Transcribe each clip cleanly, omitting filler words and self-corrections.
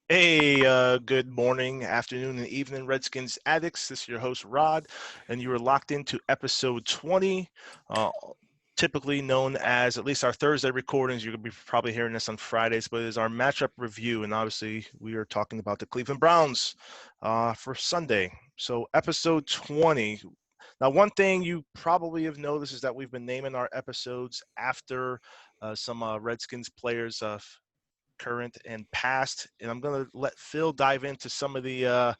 Hey, good morning, afternoon, and evening, Redskins Addicts. This is your host, Rod, and you are locked into episode 20, uh, typically known as, at least our Thursday recordings. You're going to be probably hearing this on Fridays, but it is our matchup review, and obviously we are talking about the Cleveland Browns for Sunday. So episode 20. Now, one thing you probably have noticed is that we've been naming our episodes after some Redskins players current and past, and I'm going to let Phil dive into some of the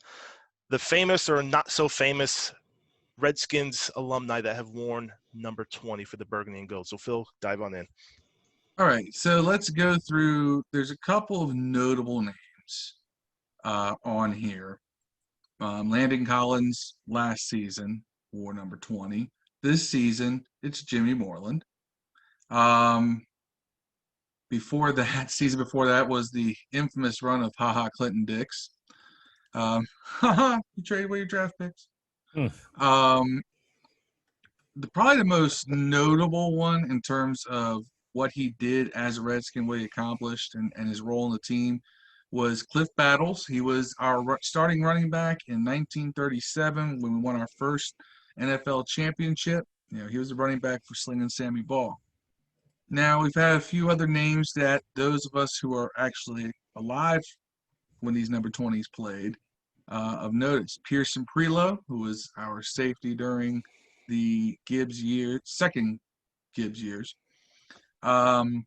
famous or not so famous Redskins alumni that have worn number 20 for the Burgundy and Gold. So Phil, dive on in. All right, so let's go through. There's a couple of notable names on here. Landon Collins last season wore number 20. This season, it's Jimmy Moreland. Um, before that, season before that was the infamous run of Clinton Dix. You traded away your draft picks. Hmm. Um, probably the most notable one in terms of what he did as a Redskin, what he accomplished, and his role in the team was Cliff Battles. He was our starting running back in 1937 when we won our first NFL championship. He was the running back for Sling and Sammy Ball. Now, we've had a few other names that those of us who are actually alive when these number 20s played of notice. Pearson Prelo, who was our safety during the second Gibbs years. Another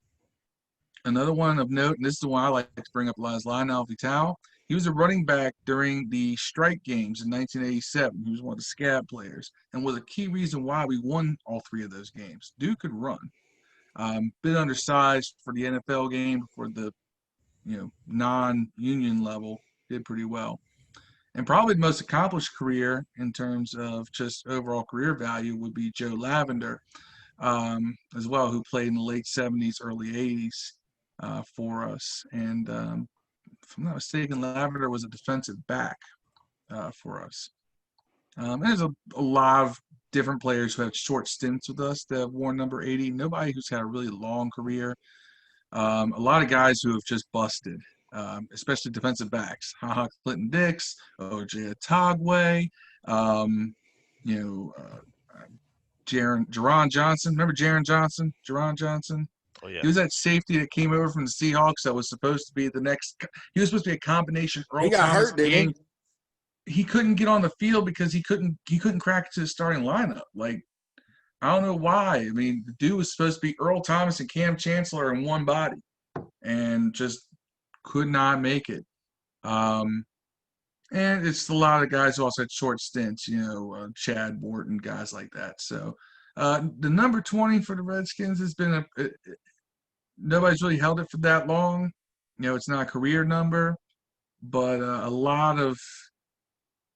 one of note, and this is the one I like to bring up a lot, is Lionel Vital. He was a running back during the strike games in 1987. He was one of the scab players and was a key reason why we won all three of those games. Dude could run. Bit undersized for the NFL game, for the non-union level, did pretty well. And probably the most accomplished career in terms of just overall career value would be Joe Lavender, as well, who played in the late 70s, early 80s for us. And if I'm not mistaken, Lavender was a defensive back for us. There's a lot of different players who have short stints with us that have worn number 80. Nobody who's had a really long career. A lot of guys who have just busted. Especially defensive backs. Clinton Dix, O.J. Atogwe, Jaron Johnson. Remember Jaron Johnson? Jaron Johnson? Oh, yeah. He was that safety that came over from the Seahawks that was supposed to be the next – he was supposed to be a combination Earl He got Thomas hurt, didn't he couldn't get on the field because he couldn't crack to the starting lineup. Like, I don't know why. I mean, the dude was supposed to be Earl Thomas and Cam Chancellor in one body and just could not make it. And it's a lot of guys who also had short stints, Chad Morton, guys like that. So the number 20 for the Redskins has been nobody's really held it for that long. It's not a career number, but a lot of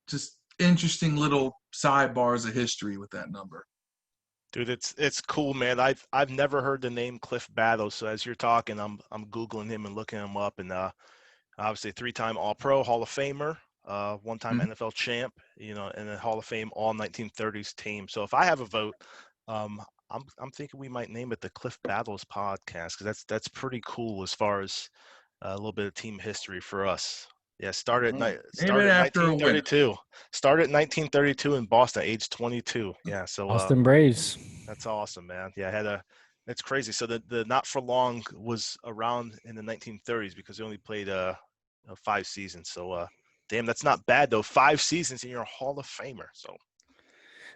just interesting little sidebars of history with that number. Dude, it's cool, man. I've never heard the name Cliff Battles, so as you're talking, I'm Googling him and looking him up, and obviously 3-time All-Pro, Hall of Famer, one-time NFL champ, and a Hall of Fame all 1930s team. So if I have a vote, I'm thinking we might name it the Cliff Battles podcast, because that's pretty cool as far as a little bit of team history for us. Yeah, started in 1932. Started in 1932 in Boston, age 22. Yeah, so Boston Braves. That's awesome, man. Yeah, that's crazy. So the Not For Long was around in the 1930s because they only played 5 seasons. So damn, that's not bad though. 5 seasons and you're a Hall of Famer. So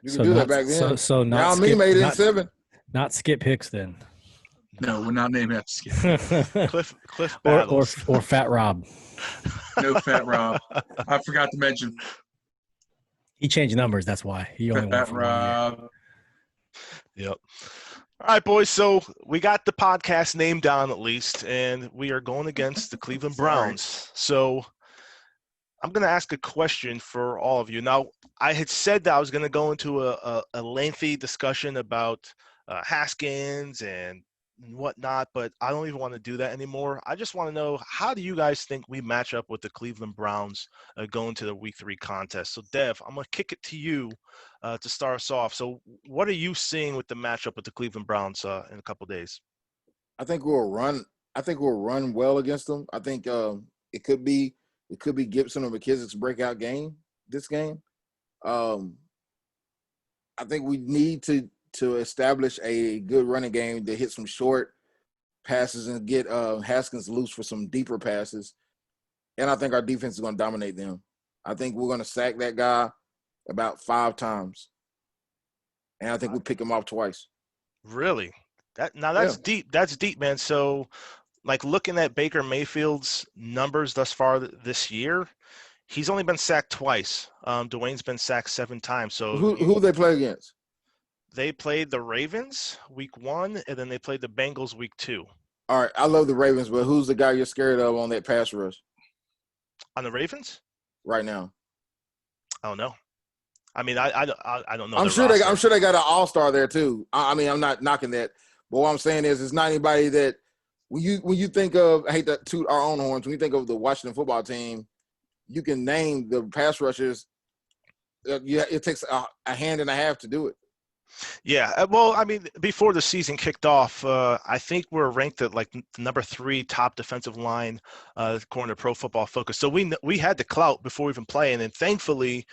you can do that back then. So not Now Skip, me made it in not, 7. Not Skip Hicks then. No, we're not naming that Skip. Cliff Battles. or Fat Rob. No Fat Rob. I forgot to mention. He changed numbers. That's why he only won for 1 year. Yep. All right, boys. So we got the podcast name down at least, and we are going against the Cleveland Browns. So I'm going to ask a question for all of you. Now, I had said that I was going to go into a lengthy discussion about Haskins and whatnot, but I don't even want to do that anymore. I just want to know, how do you guys think we match up with the Cleveland Browns going to the Week 3 contest? So, Dev, I'm going to kick it to you to start us off. So what are you seeing with the matchup with the Cleveland Browns in a couple of days? I think we'll run well against them. I think it could be Gibson or McKissick's breakout game this game. I think we need to establish a good running game that hit some short passes and get Haskins loose for some deeper passes. And I think our defense is going to dominate them. I think we're going to sack that guy about 5 times. And I think we pick him off twice. Really? That's deep. That's deep, man. So, like, looking at Baker Mayfield's numbers thus far this year, he's only been sacked twice. Dwayne's been sacked 7 times. So who they play against? They played the Ravens week 1, and then they played the Bengals week 2. All right, I love the Ravens, but who's the guy you're scared of on that pass rush? On the Ravens? Right now. I don't know. I mean, I don't know. I'm sure they got an all-star there too. I mean, I'm not knocking that, but what I'm saying is, it's not anybody that when you think of. I hate to toot our own horns. When you think of the Washington football team, you can name the pass rushers. It takes a hand and a half to do it. Yeah, well, I mean, before the season kicked off, I think we're ranked at like the number 3 top defensive line according to Pro Football Focus. So we had the clout before we even playing, and thankfully,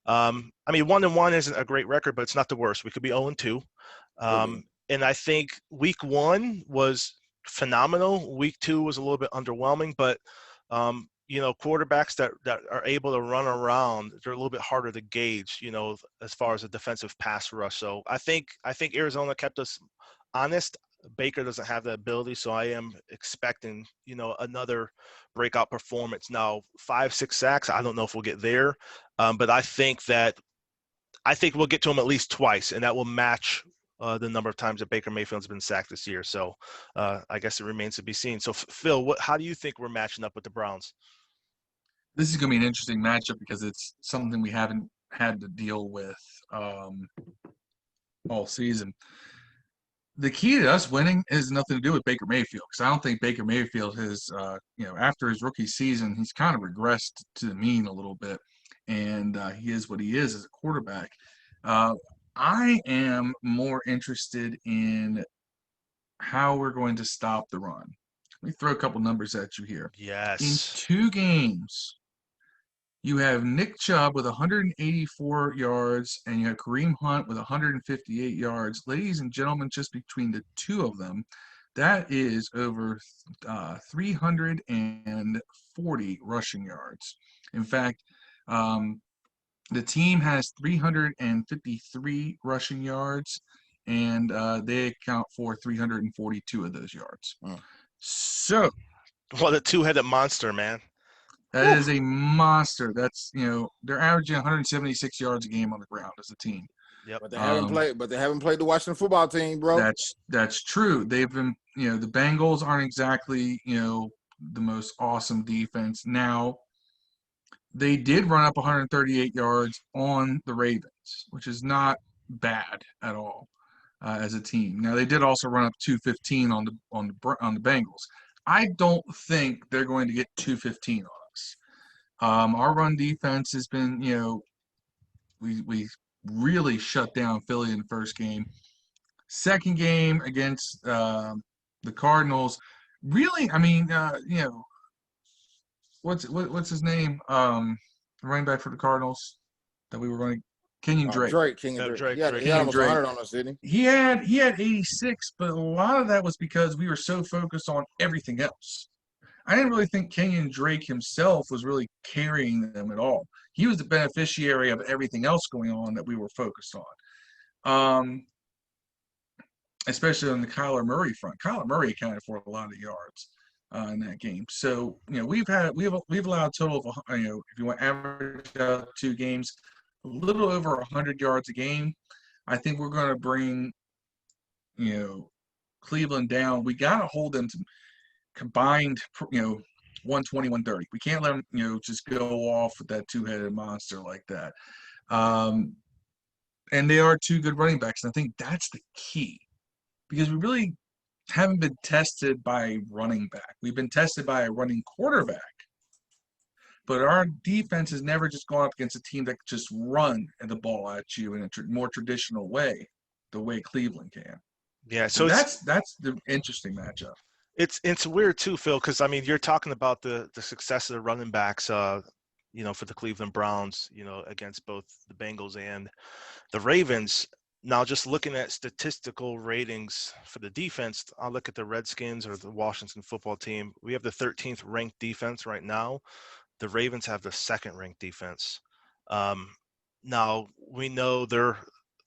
I mean, 1-1 isn't a great record, but it's not the worst. We could be 0-2, and I think week 1 was phenomenal. Week 2 was a little bit underwhelming, but you know, quarterbacks that are able to run around, they're a little bit harder to gauge, you know, as far as a defensive pass rush. So I think Arizona kept us honest. Baker doesn't have that ability, so I am expecting, you know, another breakout performance. Now, 5-6 sacks, I don't know if we'll get there, but I think we'll get to him at least twice, and that will match the number of times that Baker Mayfield's been sacked this year. So I guess it remains to be seen. So, Phil, how do you think we're matching up with the Browns? This is going to be an interesting matchup because it's something we haven't had to deal with all season. The key to us winning has nothing to do with Baker Mayfield, because I don't think Baker Mayfield has, after his rookie season, he's kind of regressed to the mean a little bit, and he is what he is as a quarterback. I am more interested in how we're going to stop the run. Let me throw a couple numbers at you here. Yes. In 2 games, you have Nick Chubb with 184 yards, and you have Kareem Hunt with 158 yards. Ladies and gentlemen, just between the 2 of them, that is over 340 rushing yards. In fact, the team has 353 rushing yards, and they account for 342 of those yards. So, what a 2-headed monster, man. That is a monster. That's, they're averaging 176 yards a game on the ground as a team. Yep. But they haven't played the Washington football team, bro. That's true. They've been, the Bengals aren't exactly, the most awesome defense. Now, they did run up 138 yards on the Ravens, which is not bad at all as a team. Now, they did also run up 215 on the Bengals. I don't think they're going to get 215 on us. Our run defense has been, we really shut down Philly in the first game. Second game against the Cardinals, really, I mean, what's his name? Running back for the Cardinals that we were going to Kenyon Drake. Kenyon Drake. He had almost 100 on us, didn't he? He had 86, but a lot of that was because we were so focused on everything else. I didn't really think Kenyon Drake himself was really carrying them at all. He was the beneficiary of everything else going on that we were focused on. Especially on the Kyler Murray front. Kyler Murray accounted for a lot of yards in that game. So, we've allowed a total of, if you want to average out 2 games, a little over 100 yards a game. I think we're going to bring, Cleveland down. We got to hold them to combined, 120, 130. We can't let them, just go off with that 2-headed monster like that. And they are 2 good running backs. And I think that's the key, because we really haven't been tested by a running back. We've been tested by a running quarterback. But our defense has never just gone up against a team that can just run the ball at you in a more traditional way, the way Cleveland can. Yeah, so that's the interesting matchup. It's weird too, Phil, because I mean you're talking about the success of the running backs, you know, for the Cleveland Browns, you know, against both the Bengals and the Ravens. Now, just looking at statistical ratings for the defense, I'll look at the Redskins or the Washington football team. We have the 13th ranked defense right now. The Ravens have the second ranked defense. Um, Now we know their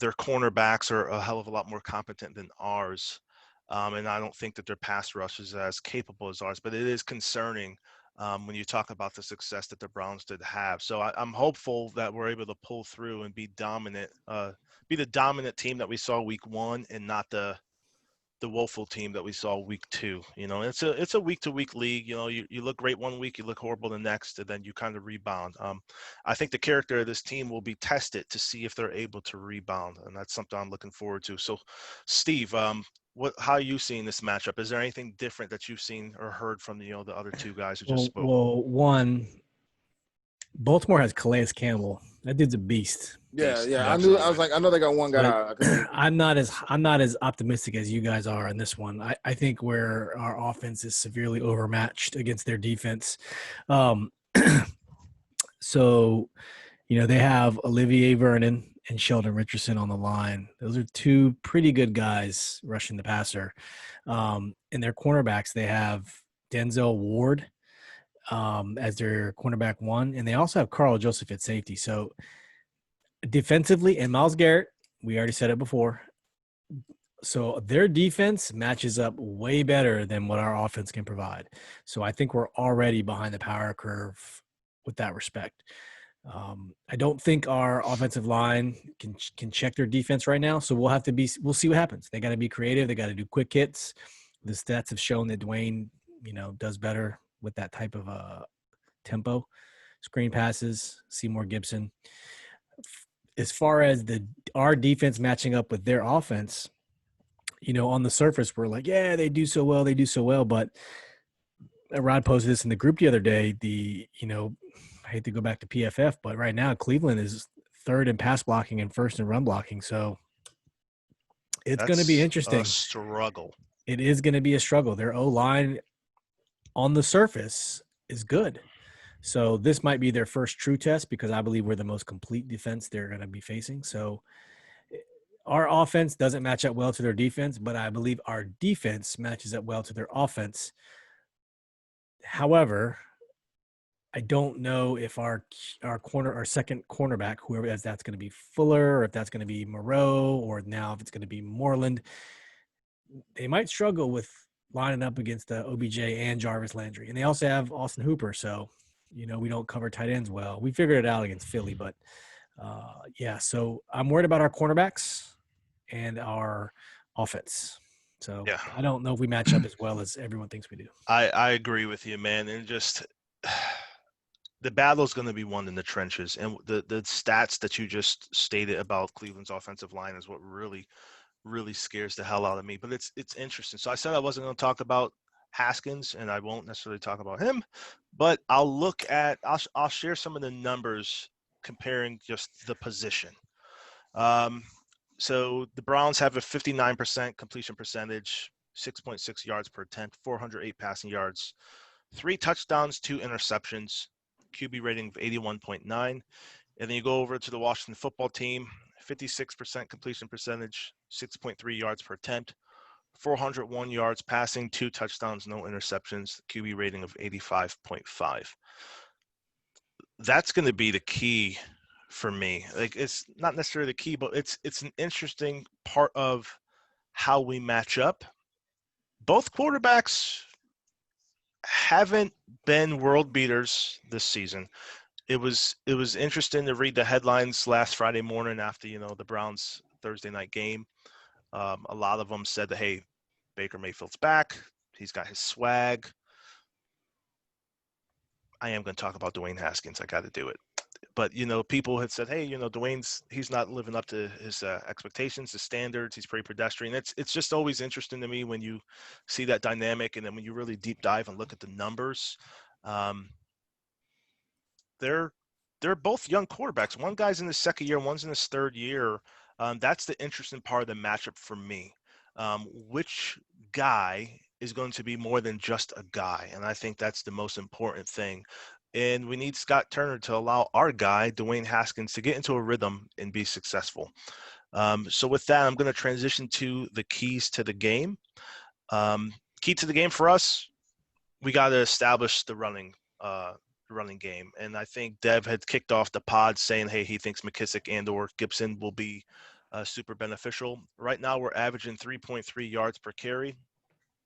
cornerbacks are a hell of a lot more competent than ours. And I don't think that their pass rush is as capable as ours, but it is concerning when you talk about the success that the Browns did have. So I'm hopeful that we're able to pull through and be dominant, be the dominant team that we saw week 1 and not the woeful team that we saw week 2. You know, it's a week to week league. You know, you look great one week, you look horrible the next, and then you kind of rebound. I think the character of this team will be tested to see if they're able to rebound, and that's something I'm looking forward to. So, Steve, how are you seeing this matchup? Is there anything different that you've seen or heard from the other two guys who just spoke? Well, one, Baltimore has Calais Campbell. That dude's a beast. Yeah, yeah. Absolutely. I was like, I know they got one guy. I'm not as optimistic as you guys are on this one. I think where our offense is severely overmatched against their defense. So, you know, they have Olivier Vernon and Sheldon Richardson on the line. Those are two pretty good guys rushing the passer. In their cornerbacks, they have Denzel Ward as their cornerback 1, and they also have Carl Joseph at safety. So defensively, and Myles Garrett, we already said it before. So their defense matches up way better than what our offense can provide. So I think we're already behind the power curve with that respect. I don't think our offensive line can check their defense right now. So we'll see what happens. They got to be creative. They got to do quick hits. The stats have shown that Dwayne, you know, does better with that type of tempo. Screen passes, Seymour Gibson. As far as our defense matching up with their offense, you know, on the surface, we're like, yeah, they do so well. But Rod posted this in the group the other day. I hate to go back to PFF, but right now Cleveland is third in pass blocking and first in run blocking. So it's going to be interesting. A struggle. It is going to be a struggle. Their O-line on the surface is good. So this might be their first true test because I believe we're the most complete defense they're going to be facing. So our offense doesn't match up well to their defense, but I believe our defense matches up well to their offense. However, I don't know if our second cornerback, whoever that's going to be Fuller, or if that's going to be Moreau, or now if it's going to be Moreland, they might struggle with lining up against OBJ and Jarvis Landry. And they also have Austin Hooper. So, you know, we don't cover tight ends well. We figured it out against Philly, but yeah. So I'm worried about our cornerbacks and our offense. So yeah. I don't know if we match up as well as everyone thinks we do. I agree with you, man. And just the battle is going to be won in the trenches. And the stats that you just stated about Cleveland's offensive line is what really scares the hell out of me. But it's interesting. So I said I wasn't going to talk about Haskins, and I won't necessarily talk about him, but I'll share some of the numbers comparing just the position. So the Browns have a 59% completion percentage, 6.6 yards per attempt, 408 passing yards, 3 touchdowns, 2 interceptions, QB rating of 81.9. And then you go over to the Washington football team, 56% completion percentage, 6.3 yards per attempt, 401 yards passing, 2 touchdowns, no interceptions, QB rating of 85.5. That's going to be the key for me. Like, it's not necessarily the key, but it's an interesting part of how we match up. Both quarterbacks haven't been world beaters this season. It was interesting to read the headlines last Friday morning after, you know, the Browns Thursday night game. A lot of them said that, hey, Baker Mayfield's back. He's got his swag. I am going to talk about Dwayne Haskins. I got to do it. But, you know, people had said, hey, you know, he's not living up to his expectations, his standards. He's pretty pedestrian. It's just always interesting to me when you see that dynamic. And then when you really deep dive and look at the numbers, they're both young quarterbacks. One guy's in his second year, one's in his third year. That's the interesting part of the matchup for me. Which guy is going to be more than just a guy, and I think that's the most important thing. And we need Scott Turner to allow our guy, Dwayne Haskins, to get into a rhythm and be successful. So with that, I'm going to transition to the keys to the game. Key to the game for us, we got to establish the running game. And I think Dev had kicked off the pod saying, hey, he thinks McKissick and or Gibson will be super beneficial. Right now, we're averaging 3.3 yards per carry.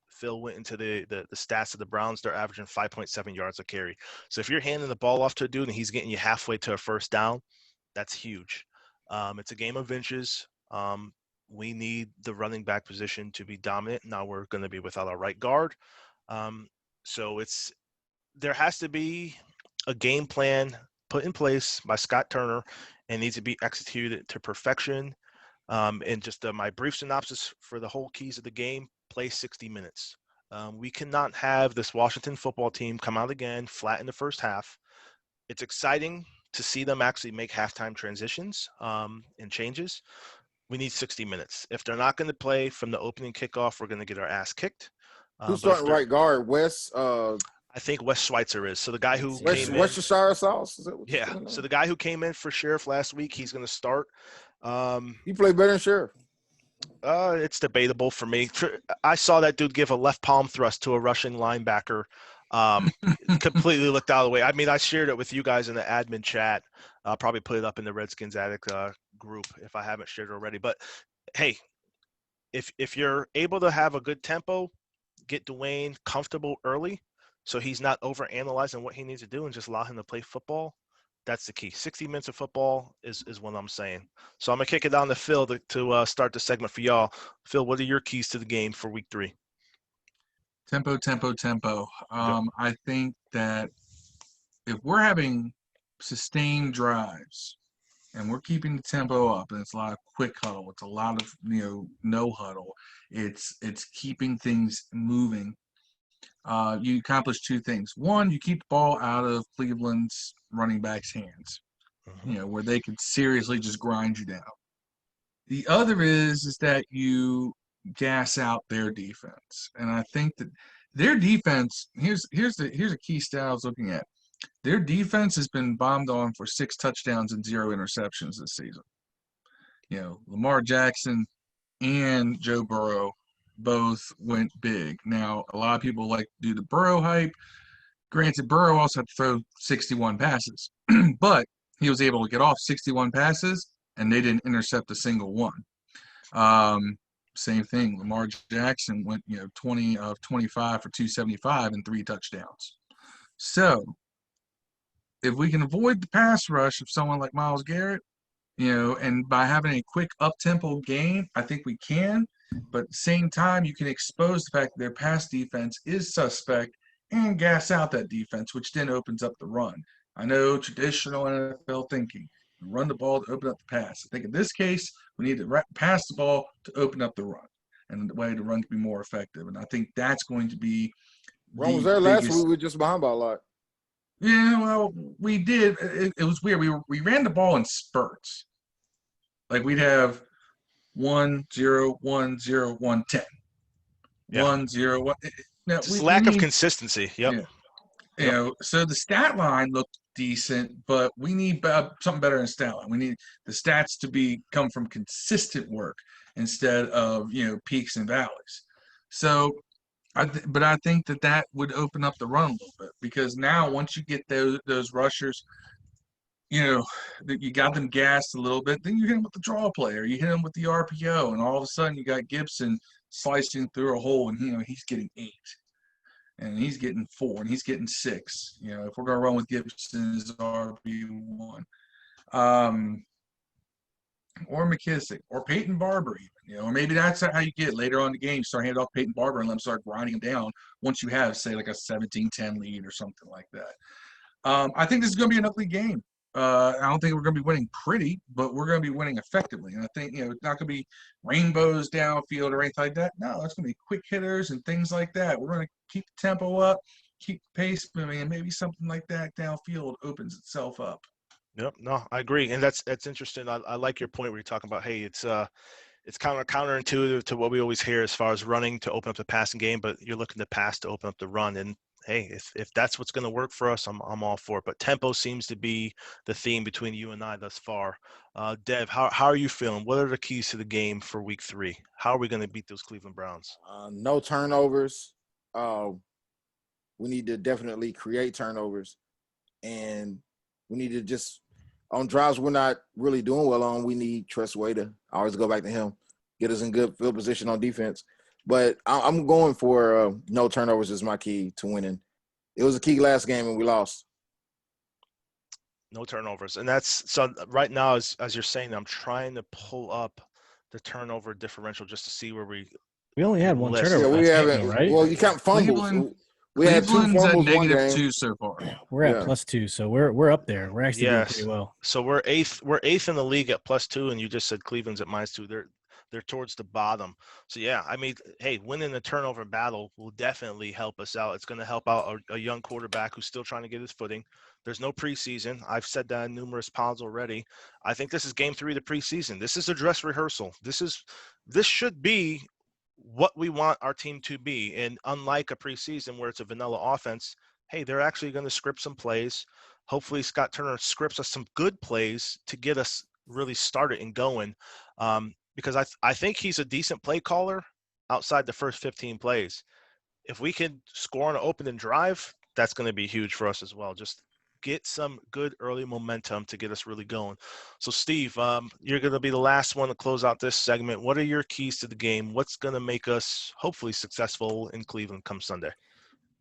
Phil went into the stats of the Browns. They're averaging 5.7 yards a carry. So if you're handing the ball off to a dude and he's getting you halfway to a first down, that's huge. It's a game of inches. We need the running back position to be dominant. Now we're going to be without our right guard. So there has to be a game plan put in place by Scott Turner and needs to be executed to perfection. And just my brief synopsis for the whole keys of the game: play 60 minutes. We cannot have this Washington football team come out again flat in the first half. It's exciting to see them actually make halftime transitions and changes. We need 60 minutes. If they're not going to play from the opening kickoff, we're going to get our ass kicked. Who's starting right guard? Wes. I think Wes Schweitzer is. So the guy who came in. Worcestershire sauce. Is that what Yeah. So the guy who came in for Sheriff last week, he's going to start. He played better than Sheriff. It's debatable for me. I saw that dude give a left palm thrust to a rushing linebacker. Completely looked out of the way. I mean, I shared it with you guys in the admin chat. I'll probably put it up in the Redskins Addicts group if I haven't shared it already. But hey, if you're able to have a good tempo, get Dwayne comfortable early so he's not over analyzing what he needs to do and just allow him to play football. That's the key. 60 minutes of football is what I'm saying. So I'm going to kick it down to Phil to start the segment for y'all. Phil, what are your keys to the game for week 3? Tempo. I think that if we're having sustained drives and we're keeping the tempo up, and it's a lot of quick huddle, it's a lot of no huddle, it's keeping things moving. You accomplish 2 things. One, you keep the ball out of Cleveland's running backs' hands, where they could seriously just grind you down. The other is that you gas out their defense, and I think that their defense. Here's a key stat I was looking at. Their defense has been bombed on for 6 touchdowns and 0 interceptions this season. Lamar Jackson and Joe Burrow both went big. Now, a lot of people like to do the Burrow hype. Granted, Burrow also had to throw 61 passes, but he was able to get off 61 passes, and they didn't intercept a single one. Same thing. Lamar Jackson went 20 of 25 for 275 and 3 touchdowns. So if we can avoid the pass rush of someone like Myles Garrett, and by having a quick up-tempo game, I think we can. But at the same time, you can expose the fact that their pass defense is suspect and gas out that defense, which then opens up the run. I know traditional NFL thinking, run the ball to open up the pass. I think in this case, we need to pass the ball to open up the run, and the way the run can be more effective. And I think that's going to be Ron was there last week. We were just behind by a lot. Yeah, well, we did. It was weird. We ran the ball in spurts. Like we'd have 1-0, 1-0, 1-10. Yeah. 1-0, 1. Now, lack of consistency. Yep. Yeah. So the stat line looked decent, but we need something better than stat line. We need the stats to come from consistent work instead of peaks and valleys. So. But I think that would open up the run a little bit, because now once you get those rushers, that you got them gassed a little bit, then you hit them with the draw player, you hit them with the RPO, and all of a sudden you got Gibson slicing through a hole, and he's getting 8, and he's getting 4, and he's getting 6. If we're gonna run with Gibson as RB1, or McKissick, or Peyton Barber even, or maybe that's how you get later on in the game. Start handing off Peyton Barber and let him start grinding him down once you have, say, like a 17-10 lead or something like that. I think this is going to be an ugly game. I don't think we're going to be winning pretty, but we're going to be winning effectively. And I think, it's not going to be rainbows downfield or anything like that. No, it's going to be quick hitters and things like that. We're going to keep the tempo up, keep the pace moving, and maybe something like that downfield opens itself up. Yep. No, I agree. And that's interesting. I like your point where you're talking about, hey, it's it's kind of counterintuitive to what we always hear as far as running to open up the passing game, but you're looking to pass to open up the run. And hey, if that's what's going to work for us, I'm all for it. But tempo seems to be the theme between you and I thus far. Dev, how are you feeling? What are the keys to the game for week 3? How are we going to beat those Cleveland Browns? No turnovers. We need to definitely create turnovers, and we need to just on drives we're not really doing well on. We need Tressway to always go back to him, get us in good field position on defense. But I'm going for no turnovers is my key to winning. It was a key last game and we lost. No turnovers. And that's so right now, as you're saying, I'm trying to pull up the turnover differential just to see where we only had one list. turnover. Yeah, we last game, haven't. though, right? Well, you count fumbles. We had 2 Cleveland's at fumbles one game. -2 so far. We're at +2, so we're up there. We're actually doing pretty well. So we're eighth in the league at +2, and you just said Cleveland's at -2. They're towards the bottom. So yeah, I mean, hey, winning the turnover battle will definitely help us out. It's going to help out a young quarterback who's still trying to get his footing. There's no preseason. I've said that in numerous pods already. I think this is game 3 of the preseason. This is a dress rehearsal. This should be what we want our team to be. And unlike a preseason where it's a vanilla offense, hey, they're actually going to script some plays. Hopefully Scott Turner scripts us some good plays to get us really started and going. Because I think he's a decent play caller outside the first 15 plays. If we can score on an open and drive, that's going to be huge for us as well. Just get some good early momentum to get us really going. So, Steve, you're going to be the last one to close out this segment. What are your keys to the game? What's going to make us hopefully successful in Cleveland come Sunday?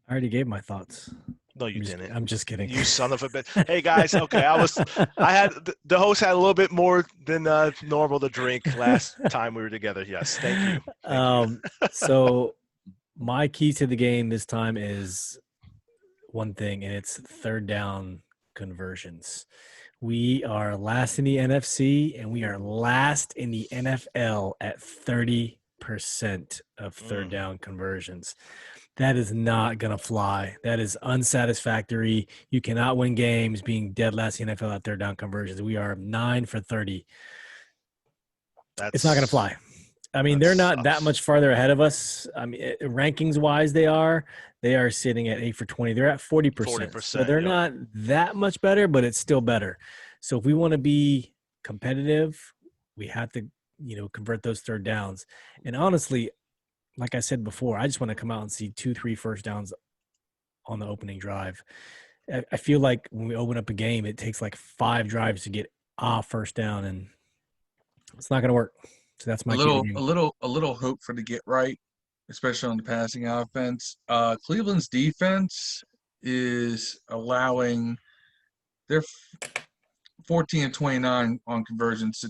I already gave my thoughts. No, you didn't. I'm just kidding. You son of a bitch. Hey guys, okay, the host had a little bit more than normal to drink last time we were together. Yes, thank you. So my key to the game this time is one thing, and it's third down conversions. We are last in the NFC, and we are last in the NFL at 30% of third down conversions. That is not going to fly. That is unsatisfactory. You cannot win games being dead last in the NFL at third down conversions. We are 9 for 30. It's not going to fly. I mean, they're not that much farther ahead of us. I mean, rankings-wise, they are sitting at 8 for 20. They're at 40%. So they're not that much better, but it's still better. So if we want to be competitive, we have to, convert those third downs. And honestly, like I said before, I just want to come out and see 2-3 first downs on the opening drive. I feel like when we open up a game, it takes like 5 drives to get first down, and it's not going to work. So that's my a little hope for the get right, especially on the passing offense. Cleveland's defense is allowing their 14 and 29 on conversions. So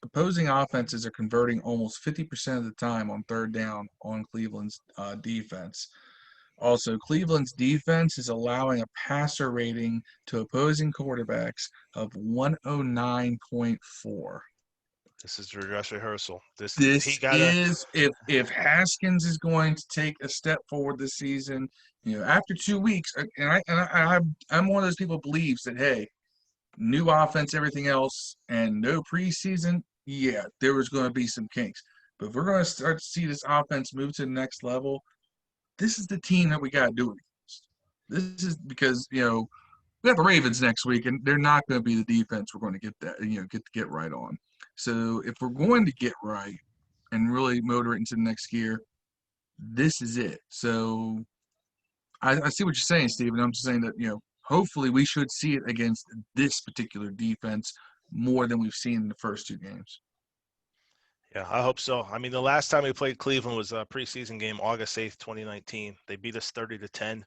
opposing offenses are converting almost 50% of the time on third down on Cleveland's defense. Also, Cleveland's defense is allowing a passer rating to opposing quarterbacks of 109.4. This is your dress rehearsal. If Haskins is going to take a step forward this season, after 2 weeks, and I'm one of those people who believes that, hey, new offense, everything else, and no preseason, yeah, there was going to be some kinks. But if we're going to start to see this offense move to the next level, this is the team that we got to do it against. This is because, we have the Ravens next week, and they're not going to be the defense we're going to get right on. So if we're going to get right and really motor it into the next gear, this is it. So I see what you're saying, Stephen. I'm just saying that, hopefully we should see it against this particular defense more than we've seen in the first 2 games. Yeah, I hope so. I mean, the last time we played Cleveland was a preseason game, August 8th, 2019. They beat us 30-10.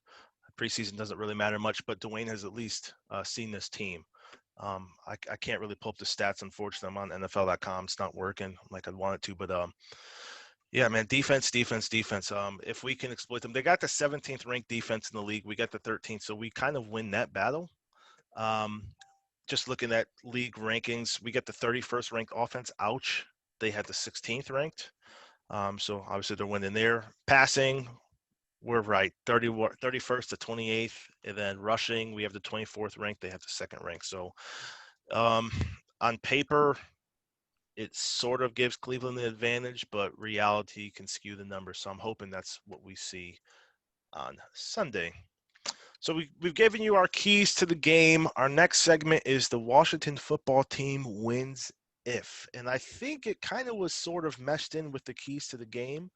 Preseason doesn't really matter much, but Dwayne has at least seen this team. I can't really pull up the stats, unfortunately. I'm on NFL.com. It's not working like I'd want it to, but yeah, man, defense. If we can exploit them, they got the 17th ranked defense in the league. We got the 13th, so we kind of win that battle. Just looking at league rankings, we get the 31st ranked offense. Ouch. They had the 16th ranked. So obviously they're winning there. Passing, we're right, 31st to 28th. And then rushing, we have the 24th rank. They have the 2nd rank. So on paper, it sort of gives Cleveland the advantage, but reality can skew the numbers. So I'm hoping that's what we see on Sunday. So we've given you our keys to the game. Our next segment is the Washington football team wins if. And I think it kind of was sort of meshed in with the keys to the game.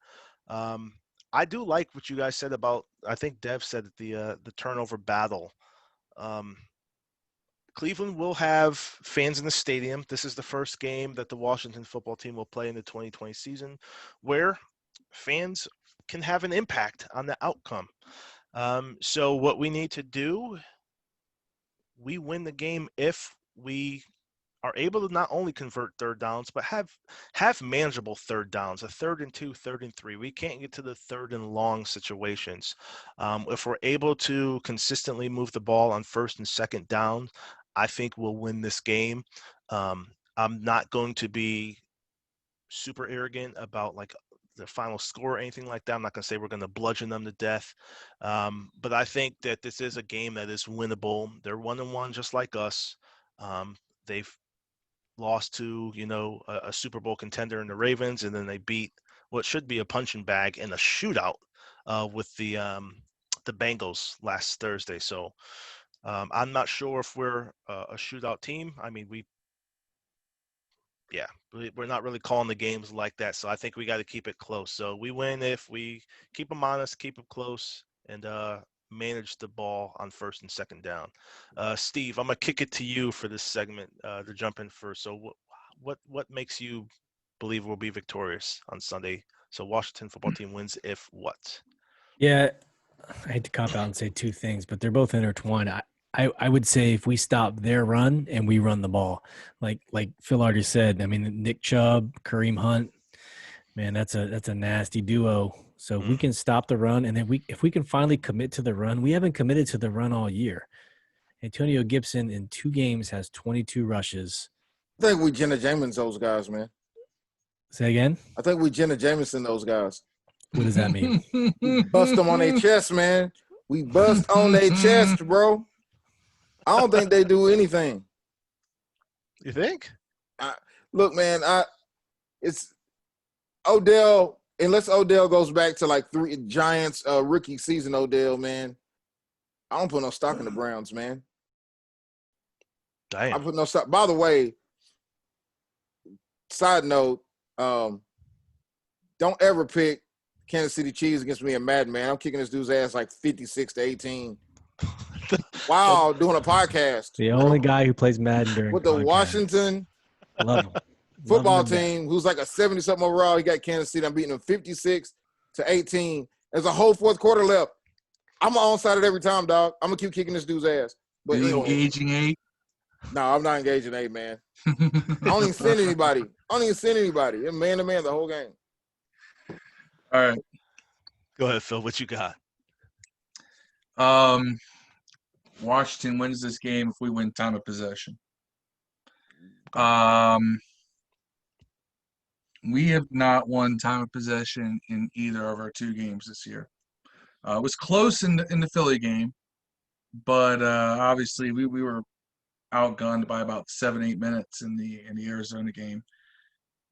I do like what you guys said about, I think Dev said the turnover battle. Cleveland will have fans in the stadium. This is the first game that the Washington football team will play in the 2020 season where fans can have an impact on the outcome. So what we need to do, we win the game if we are able to not only convert third downs, but have manageable third downs, a 3rd and 2, 3rd and 3. We can't get to the 3rd and long situations. If we're able to consistently move the ball on 1st and 2nd down, I think we'll win this game. I'm not going to be super arrogant about like the final score or anything like that. I'm not going to say we're going to bludgeon them to death. But I think that this is a game that is winnable. They're 1-1 just like us. They've lost to, a Super Bowl contender in the Ravens, and then they beat what should be a punching bag in a shootout with the Bengals last Thursday. So I'm not sure if we're a shootout team. I mean, we're not really calling the games like that. So I think we got to keep it close. So we win if we keep them honest, keep them close, and manage the ball on 1st and 2nd down. Steve, I'm gonna kick it to you for this segment to jump in first. So what makes you believe we'll be victorious on Sunday? So Washington football team wins if what? Yeah, I hate to cop out and say two things, but they're both intertwined. I would say if we stop their run and we run the ball, like Phil already said, I mean, Nick Chubb, Kareem Hunt, man, that's a nasty duo. So if we can stop the run, and then if we can finally commit to the run, we haven't committed to the run all year. Antonio Gibson in 2 games has 22 rushes. I think we Jenna Jameson those guys, man. Say again? I think we Jenna Jameson those guys. What does that mean? We bust them on their chest, man. We bust on their chest, bro. I don't think they do anything. You think? Look, man, it's Odell, unless Odell goes back to like 3 Giants rookie season Odell, man, I don't put no stock in the Browns, man. Damn. I put no stock. By the way, side note, don't ever pick Kansas City Chiefs against me in Madden, man. I'm kicking this dude's ass like 56-18. Wow, doing a podcast. The only guy who plays Madden during with the podcast. Washington Love him. football Love him to team, who's like a 70-something overall. He got Kansas City. I'm beating them 56-18. There's a whole 4th quarter left. I'm on side it every time, dog. I'm gonna keep kicking this dude's ass. But You anyway, engaging 8? no, I'm not engaging 8, man. I don't even send anybody. They're man to man the whole game. All right. Go ahead, Phil. What you got? Washington wins this game if we win time of possession. We have not won time of possession in either of our 2 games this year. It was close in the Philly game, but obviously we were outgunned by about 7-8 minutes in the Arizona game.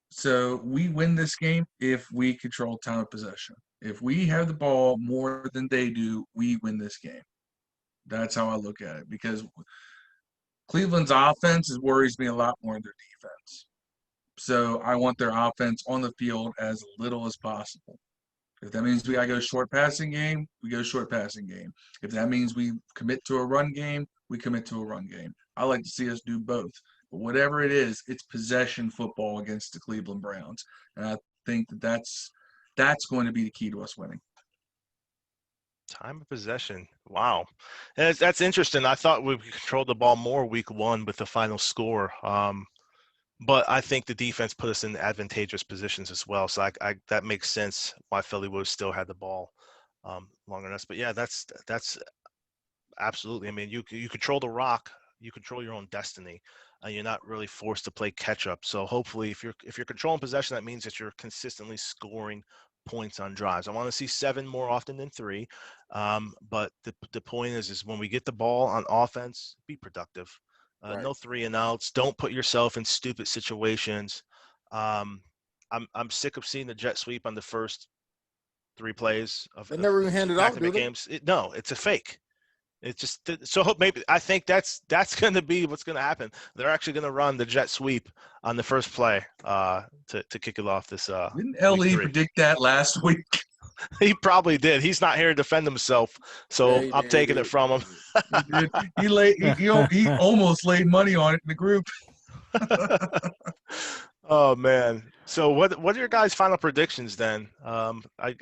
So we win this game if we control time of possession. If we have the ball more than they do, we win this game. That's how I look at it, because Cleveland's offense worries me a lot more than their defense. So I want their offense on the field as little as possible. If that means we got to go short passing game, we go short passing game. If that means we commit to a run game, we commit to a run game. I like to see us do both. But whatever it is, it's possession football against the Cleveland Browns. And I think that's going to be the key to us winning. Time of possession. Wow. And that's interesting. I thought we controlled the ball more week 1 with the final score. But I think the defense put us in advantageous positions as well. So I that makes sense why Philly would still had the ball longer than us. But yeah, that's absolutely. I mean, you control the rock, you control your own destiny. You're not really forced to play catch up. So hopefully, if you're controlling possession, that means that you're consistently scoring points on drives. I want to see 7 more often than 3. But the point is when we get the ball on offense, be productive. Right. No 3 and outs. Don't put yourself in stupid situations. I'm sick of seeing the jet sweep on the first 3 plays of They never even hand it off, do back-to-back they? games. No, it's a fake. It's just so maybe I think that's going to be what's going to happen. They're actually going to run the jet sweep on the first play to kick it off this Didn't week LE 3. predict that last week? He probably did. He's not here to defend himself, so Yeah, I'm taking it from him. He did. He almost laid money on it in the group. Oh man! So what are your guys' final predictions then?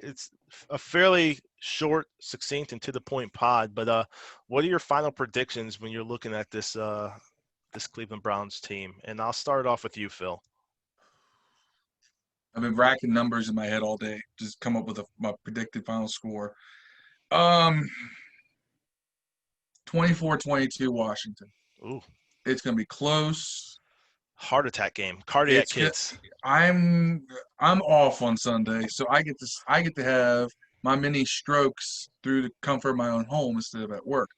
It's a fairly short, succinct, and to the point pod, but what are your final predictions when you're looking at this this Cleveland Browns team? And I'll start off with you, Phil. I've been racking numbers in my head all day, just come up with my predicted final score. 24-22 Washington. Ooh, It's going to be close. heart attack game, cardiac kids. I'm off on Sunday, so I get to have my mini strokes through the comfort of my own home instead of at work.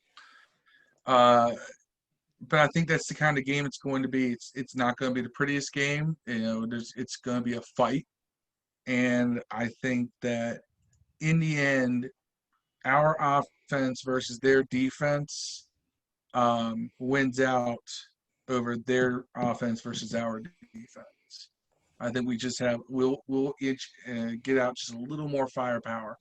But I think that's the kind of game it's going to be. It's not going to be the prettiest game. It's going to be a fight, and I think that in the end, our offense versus their defense wins out over their offense versus our defense. I think we just we'll each get out just a little more firepower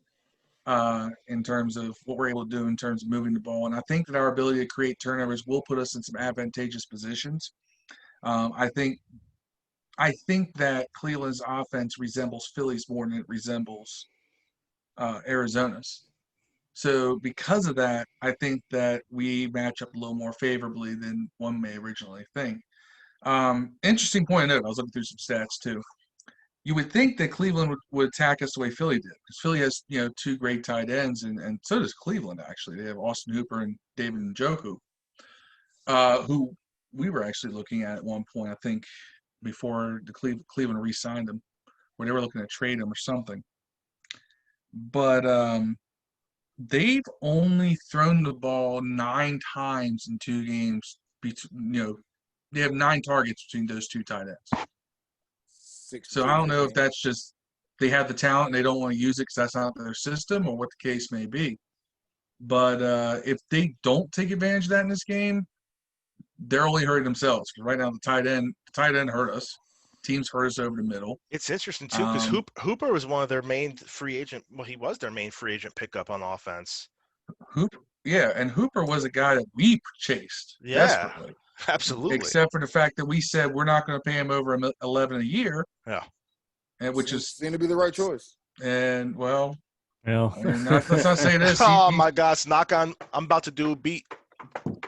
in terms of what we're able to do in terms of moving the ball. And I think that our ability to create turnovers will put us in some advantageous positions. I think that Cleveland's offense resembles Philly's more than it resembles Arizona's. So because of that, I think that we match up a little more favorably than one may originally think. Interesting point to note, I was looking through some stats too. You would think that Cleveland would attack us the way Philly did, because Philly has 2 great tight ends, and so does Cleveland actually. They have Austin Hooper and David Njoku, who we were actually looking at one point, I think, before the Cleveland re-signed them, where they were looking to trade him or something. But they've only thrown the ball 9 times in 2 games. They have 9 targets between those 2 tight ends. So I don't know if that's just they have the talent and they don't want to use it because that's not their system, or what the case may be. But if they don't take advantage of that in this game, they're only hurting themselves. Because right now the tight end hurt us. Teams hurt us over the middle. It's interesting too because Hooper was one of their main free agent. Well, he was their main free agent pickup on offense. And Hooper was a guy that we chased desperately. Absolutely. Except for the fact that we said we're not going to pay him over $11 a year. Yeah. And which seemed to be the right choice. And well, well, I mean, let's not say this. My gosh, I'm about to do a beat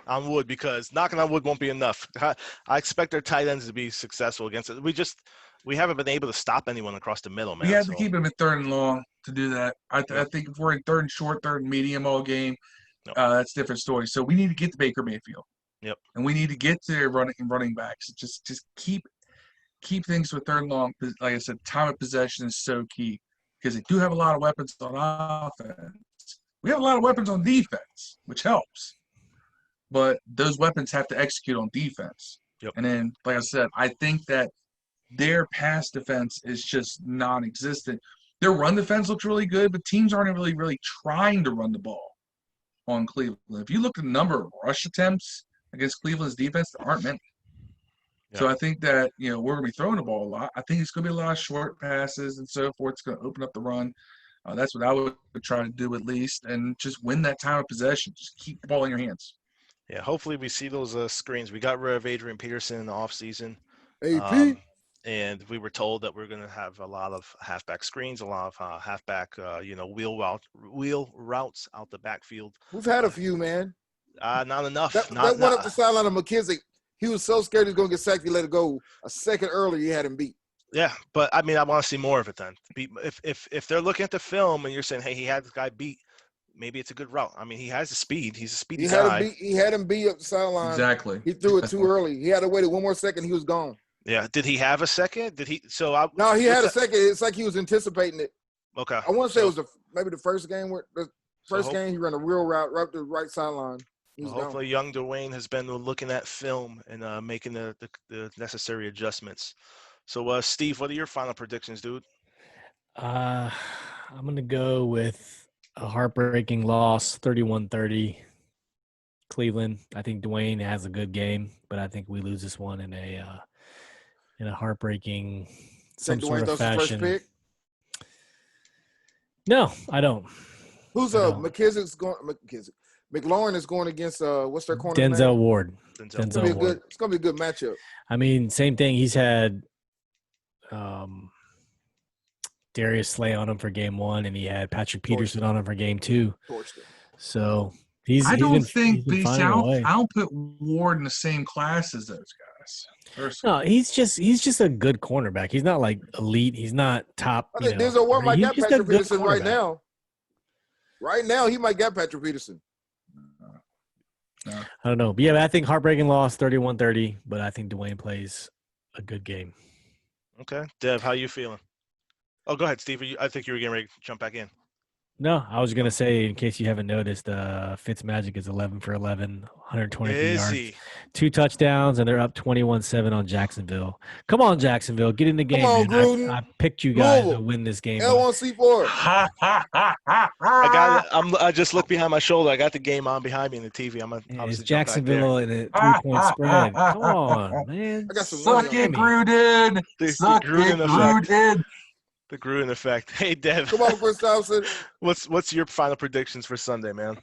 on wood because knocking on wood won't be enough. I expect our tight ends to be successful against it. We haven't been able to stop anyone across the middle, man. We have to keep him at 3rd and long to do that. I think if we're in 3rd and short, 3rd and medium all game, that's a different story. So we need to get to Baker Mayfield. Yep. And we need to get to their running backs. Just keep things with 3rd and long. Like I said, time of possession is so key because they do have a lot of weapons on offense. We have a lot of weapons on defense, which helps. But those weapons have to execute on defense. Yep. And then, like I said, I think that their pass defense is just non-existent. Their run defense looks really good, but teams aren't really trying to run the ball on Cleveland. If you look at the number of rush attempts against Cleveland's defense, there aren't many. Yeah. So I think that, we're going to be throwing the ball a lot. I think it's going to be a lot of short passes and so forth. It's going to open up the run. That's what I would try to do at least, and just win that time of possession. Just keep the ball in your hands. Yeah, hopefully we see those screens. We got rid of Adrian Peterson in the offseason. AP. And we were told that we're going to have a lot of halfback screens, a lot of halfback, wheel routes out the backfield. We've had a few, man. Not enough. That went up the sideline of McKissick. He was so scared he was going to get sacked. He let it go. A second earlier, he had him beat. Yeah, but I mean, I want to see more of it then. If they're looking at the film and you're saying, hey, he had this guy beat, maybe it's a good route. I mean, he has the speed. He's a speedy guy. He had him beat up the sideline. Exactly. He threw it too early. He had to wait 1 more second. He was gone. Yeah. Did he have a second? Did he? No, he had a second. It's like he was anticipating it. Okay. I want to say it was maybe the first game game he ran a real route right to the right sideline. Hopefully, young Dwayne has been looking at film and making the necessary adjustments So, Steve, what are your final predictions, dude? I'm going to go with a heartbreaking loss, 31-30. Cleveland. I think Dwayne has a good game, but I think we lose this one in a heartbreaking some Think sort Dwayne of throws his first fashion. pick? No, I don't. Who's McKissick's going? McLaurin is going against what's their corner Denzel name? Ward. Denzel. Ward. It's gonna be a good matchup. I mean, same thing. He's had Darius Slay on him for game 1, and he had Patrick Peterson on him for game 2. So he's been finding a way. I don't put Ward in the same class as those guys. No, he's just a good cornerback. He's not like elite. He's not top. I think Denzel Ward might get Patrick Peterson right now. Right now, he might get Patrick Peterson. I don't know. But yeah, I think heartbreaking loss, 31-30, but I think Dwayne plays a good game. Okay. Dev, how you feeling? Oh, go ahead, Steve. I think you were getting ready to jump back in. No, I was going to say, in case you haven't noticed, Fitzmagic is 11 for 11, 123 yards, 2 touchdowns, and they're up 21-7 on Jacksonville. Come on, Jacksonville. Get in the game, Come on, man. Gruden. I picked you guys to win this game. L1C4. I just looked behind my shoulder. I got the game on behind me in the TV. It's Jacksonville in a 3-point spread. Come on, man. I got some Suck it, Gruden. Suck it, Gruden. The Gruden effect. Hey, Dev. Come on, Chris Thompson. What's your final predictions for Sunday, man?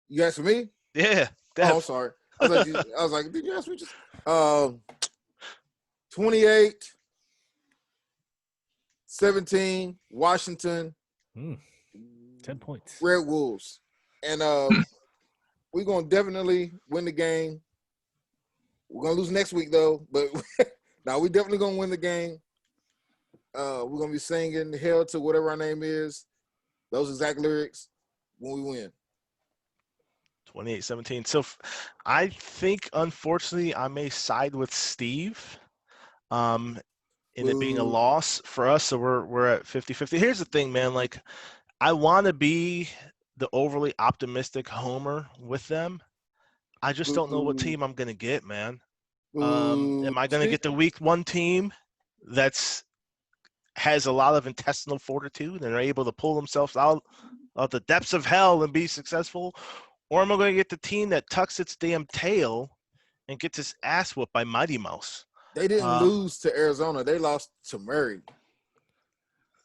You asking me? Yeah. Dev. Oh, I'm sorry. I was like, did you ask me just 28, 17, Washington. 10 points. Red Wolves. And we're going to definitely win the game. We're going to lose next week, though. But now we definitely going to win the game. We're going to be singing hell to whatever our name is. Those exact lyrics when we win. 28-17. So I think, unfortunately, I may side with Steve in it being a loss for us. So we're at 50-50. Here's the thing, man. Like, I want to be the overly optimistic homer with them. I just don't know what team I'm going to get, man. Am I going to get the week 1 team that's has a lot of intestinal fortitude and are able to pull themselves out of the depths of hell and be successful? Or am I going to get the team that tucks its damn tail and gets its ass whooped by Mighty Mouse? They didn't lose to Arizona. They lost to Murray.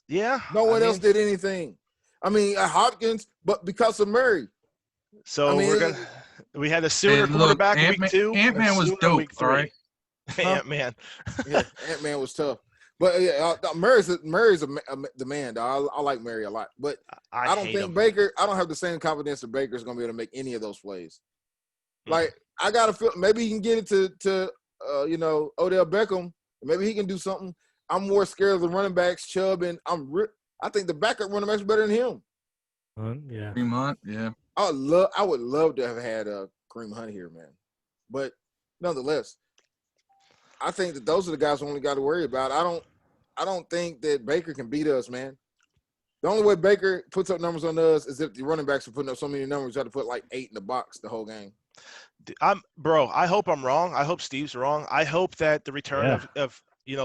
Yeah. No one else did anything. I mean, Hopkins, but because of Murray. So we had a Sooner quarterback week 2. Ant-Man was dope, week 3. All right? Ant-Man. Yeah, Ant-Man was tough. But Murray's the man, dog. I like Murray a lot. But I don't think Baker – I don't have the same confidence that Baker's going to be able to make any of those plays. Like, I got to feel – maybe he can get it to Odell Beckham. Maybe he can do something. I'm more scared of the running backs, Chubb, and I think the backup running backs are better than him. Yeah. Kareem Hunt, yeah. I would love to have had Kareem Hunt here, man. But nonetheless, I think that those are the guys we only got to worry about. I don't think that Baker can beat us, man. The only way Baker puts up numbers on us is if the running backs are putting up so many numbers, you have to put like 8 in the box the whole game. I hope I'm wrong. I hope Steve's wrong. I hope that the return of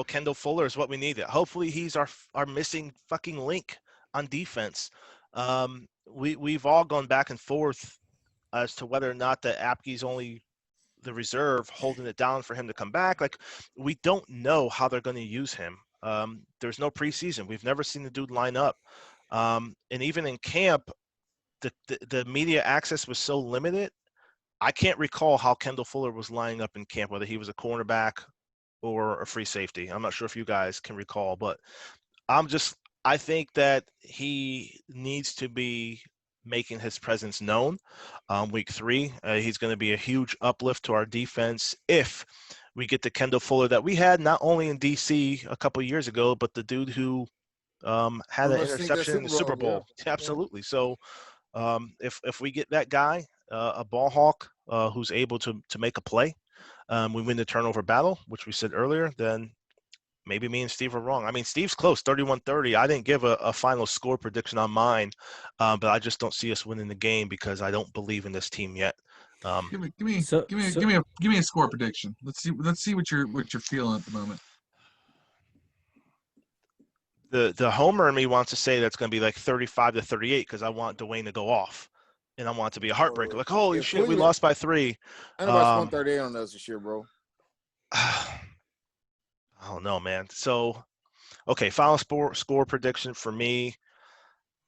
Kendall Fuller is what we needed. Hopefully he's our missing fucking link on defense. We've all gone back and forth as to whether or not the Apke's only the reserve holding it down for him to come back. Like, we don't know how they're going to use him. There's no preseason. We've never seen the dude line up. And even in camp, the media access was so limited. I can't recall how Kendall Fuller was lining up in camp, whether he was a cornerback or a free safety. I'm not sure if you guys can recall, but I think that he needs to be making his presence known. Week 3, he's going to be a huge uplift to our defense if we get the Kendall Fuller that we had not only in DC a couple years ago, but the dude who had an interception in the Super Bowl. Yeah. Absolutely. So if we get that guy, a ball hawk who's able to make a play, we win the turnover battle, which we said earlier, then maybe me and Steve are wrong. I mean, Steve's close, 31-30. I didn't give a final score prediction on mine, but I just don't see us winning the game because I don't believe in this team yet. Give me a score prediction. Let's see what you're feeling at the moment. The homer in me wants to say that's going to be like 35-38 because I want Dwayne to go off, and I want it to be a heartbreaker. Like, holy shit, we lost by 3. And about 138 on us this year, bro. I don't know, man. So, okay, final score prediction for me,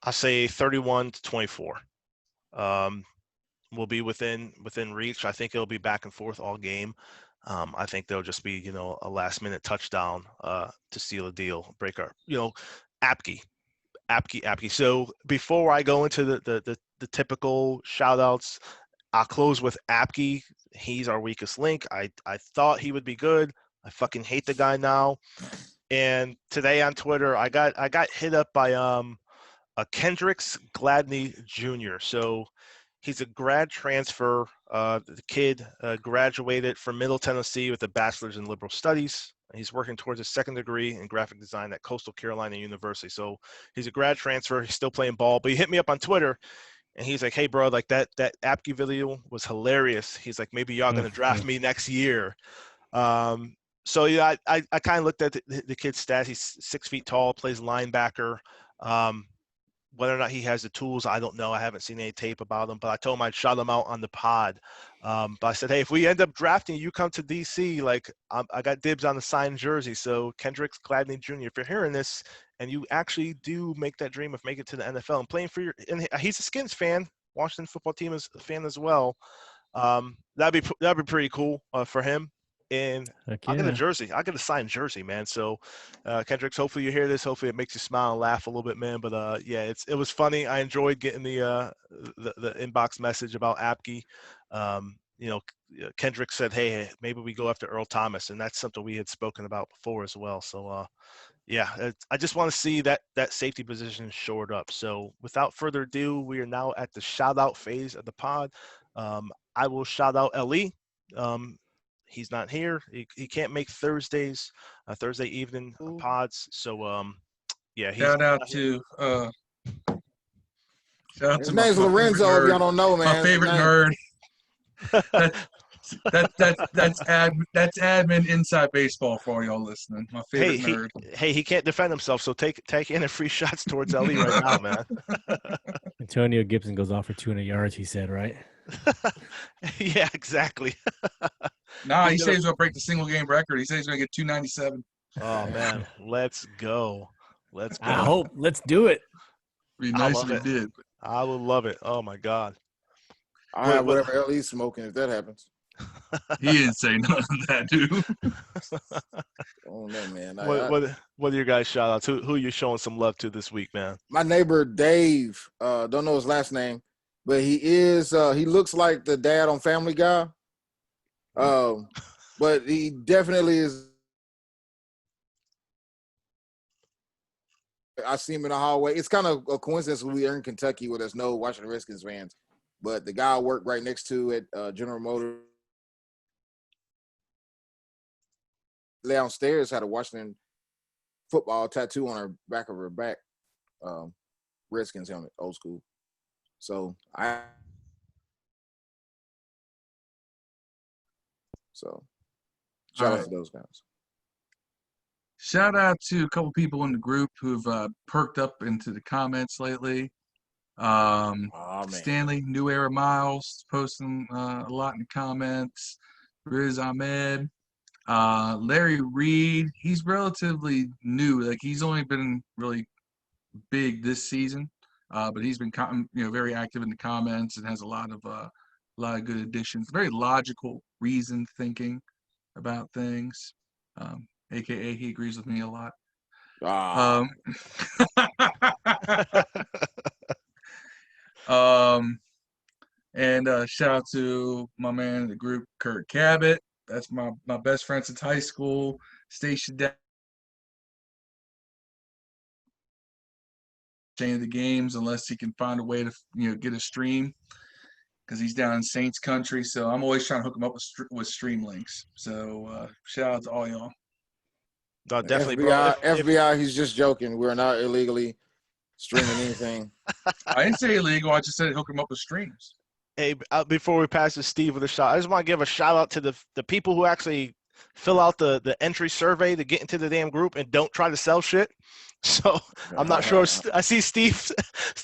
I say 31-24. Will be within reach. I think it'll be back and forth all game. I think there'll just be, a last minute touchdown to seal a deal, break our, Apke. So before I go into the typical shout outs, I'll close with Apke. He's our weakest link. I thought he would be good. I fucking hate the guy now. And today on Twitter, I got hit up by a Kendricks Gladney Jr. So he's a grad transfer. The kid graduated from Middle Tennessee with a bachelor's in liberal studies. He's working towards his second degree in graphic design at Coastal Carolina University. So he's a grad transfer. He's still playing ball, but he hit me up on Twitter. And he's like, hey, bro, like that Apke video was hilarious. He's like, maybe y'all going to draft me next year. So, yeah, I kind of looked at the kid's stats. He's 6 feet tall, plays linebacker. Whether or not he has the tools, I don't know. I haven't seen any tape about him, but I told him I'd shout him out on the pod. But I said, hey, if we end up drafting you, come to D.C., like I got dibs on the signed jersey. So Kendricks Gladney Jr., if you're hearing this and you actually do make that dream of making it to the NFL and playing for and he's a Skins fan, Washington football team is a fan as well. That'd be pretty cool for him. And I'll get a jersey. I'll get a signed jersey, man. So, Kendricks, hopefully you hear this. Hopefully it makes you smile and laugh a little bit, man. But yeah, it was funny. I enjoyed getting the inbox message about Apke. Kendrick said, hey, maybe we go after Earl Thomas, and that's something we had spoken about before as well. So, yeah, I just want to see that safety position shored up. So, without further ado, we are now at the shout out phase of the pod. I will shout out Ellie. He's not here. He can't make Thursdays, Thursday evening pods. So, yeah. Shout out to his name's Lorenzo. If y'all don't know, man. My favorite nerd. That's admin inside baseball for all y'all listening. My favorite nerd. He can't defend himself, so take any free shots towards Ellie right now, man. Antonio Gibson goes off for 200 yards. He said, right? Yeah, exactly. Nah, he says he's gonna break the single game record. He says he's gonna get 297. Oh man, let's go. I hope. Let's do it. It'd be nice if he did. I would love it. Oh my god. I have whatever hell he's smoking if that happens. He didn't say none of that, dude. Oh no, man. What are your guys' shout outs? Who are you showing some love to this week, man? My neighbor Dave, don't know his last name, but he looks like the dad on Family Guy. But he definitely is. I see him in the hallway. It's kind of a coincidence we are in Kentucky where there's no Washington Redskins fans. But the guy I work right next to at General Motors downstairs had a Washington football tattoo on her back of her back. Redskins helmet, old school. So shout out to those guys. Shout out to a couple people in the group who've perked up into the comments lately. Stanley, New Era Miles, posting a lot in the comments. Riz Ahmed, Larry Reed. He's relatively new. Like he's only been really big this season, but he's been very active in the comments and has a lot of good additions. Very logical, reasoned thinking about things. AKA, he agrees with me a lot. And shout out to my man in the group, Kurt Cabot. That's my best friend since high school. Stationed down the games unless he can find a way to get a stream because he's down in Saints country. So I'm always trying to hook him up with stream links. So shout out to all y'all. No, definitely, bro. FBI, he's just joking. We're not illegally streaming anything. I didn't say illegal. I just said hook him up with streams. Hey, before we pass to Steve with a shot, I just want to give a shout out to the people who actually fill out the entry survey to get into the damn group and don't try to sell shit. So I'm not sure. I see Steve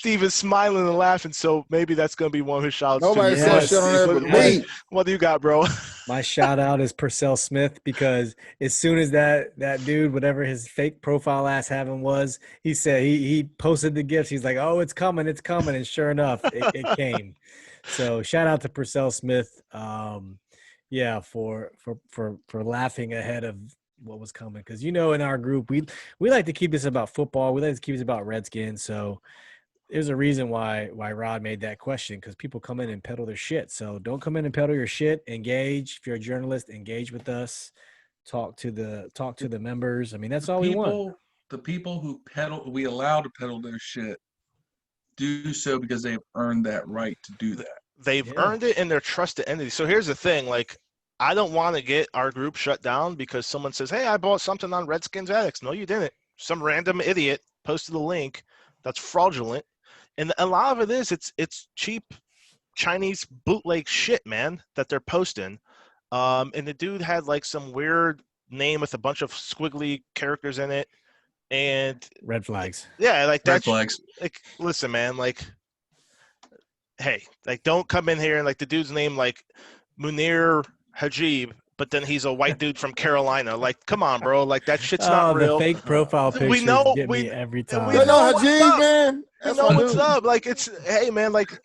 is smiling and laughing, so maybe that's going to be one of his shout outs. Nobody said shit on there but me. What do you got, bro? My shout out is Purcell Smith, because as soon as that dude, whatever his fake profile ass having was, he said he posted the gifts. He's like, oh, it's coming. And sure enough, it came. So shout out to Purcell Smith. Yeah, for laughing ahead of what was coming, because in our group we like to keep this about football. We like to keep this about Redskins. So there's a reason why Rod made that question, because people come in and peddle their shit. So don't come in and peddle your shit. Engage. If you're a journalist, engage with us. Talk to the members. I mean, that's all we want. The people who we allow to peddle their shit do so because they've earned that right to do that. They've earned it, and they're trusted entities. So here's the thing, like, I don't want to get our group shut down because someone says, hey, I bought something on Redskins Addicts. No, you didn't. Some random idiot posted a link that's fraudulent. And a lot of it is it's cheap Chinese bootleg shit, man, that they're posting. And the dude had like some weird name with a bunch of squiggly characters in it. And red flags. Yeah, like red flags. Like, listen, man, like, hey, like, don't come in here and like the dude's name like Munir Hajib, but then he's a white dude from Carolina. Like, come on, bro. Like, that shit's not real. The fake profile pictures we know get me every time. We know Hajib, man. You know what's up. Like, it's, hey, man, like,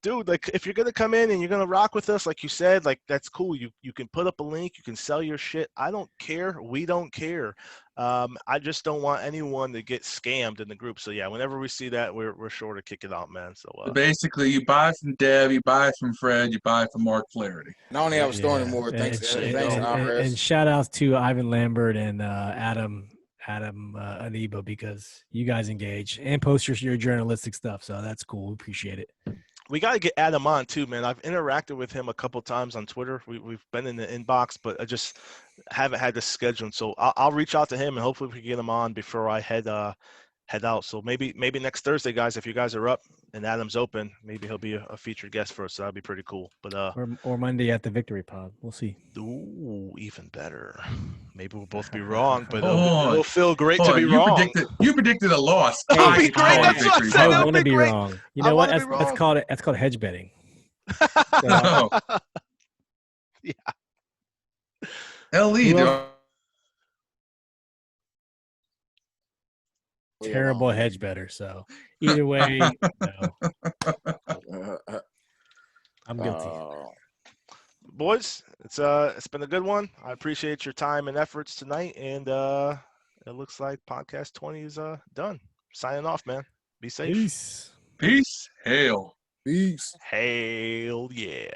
dude, like, if you're going to come in and you're going to rock with us, like you said, like, that's cool. You can put up a link. You can sell your shit. I don't care. We don't care. I just don't want anyone to get scammed in the group. So, yeah, whenever we see that, we're sure to kick it out, man. So basically, you buy from Deb, you buy from Fred, you buy from Mark Flaherty. I don't have a store anymore. Thanks, and shout outs to Ivan Lambert and Adam Aniba, because you guys engage and post your journalistic stuff. So that's cool. We appreciate it. We got to get Adam on too, man. I've interacted with him a couple times on Twitter. We've been in the inbox, but I just haven't had the schedule. So I'll reach out to him and hopefully we can get him on before I head out. So maybe next Thursday, guys, if you guys are up and Adam's open, maybe he'll be a featured guest for us. So that'd be pretty cool. But or Monday at the Victory Pod. We'll see. Ooh, even better. Maybe we'll both be wrong, but it'll feel great to be wrong. You predicted a loss. It'll be great. That's what I said. I want to be wrong. You know what? That's called hedge betting. No. Yeah. LE. Terrible hedge better. So either way, no. I'm guilty. Boys, it's been a good one. I appreciate your time and efforts tonight, and it looks like podcast 20 is done. Signing off, man. Be safe. Peace. Peace. Hail. Peace. Hail, yeah.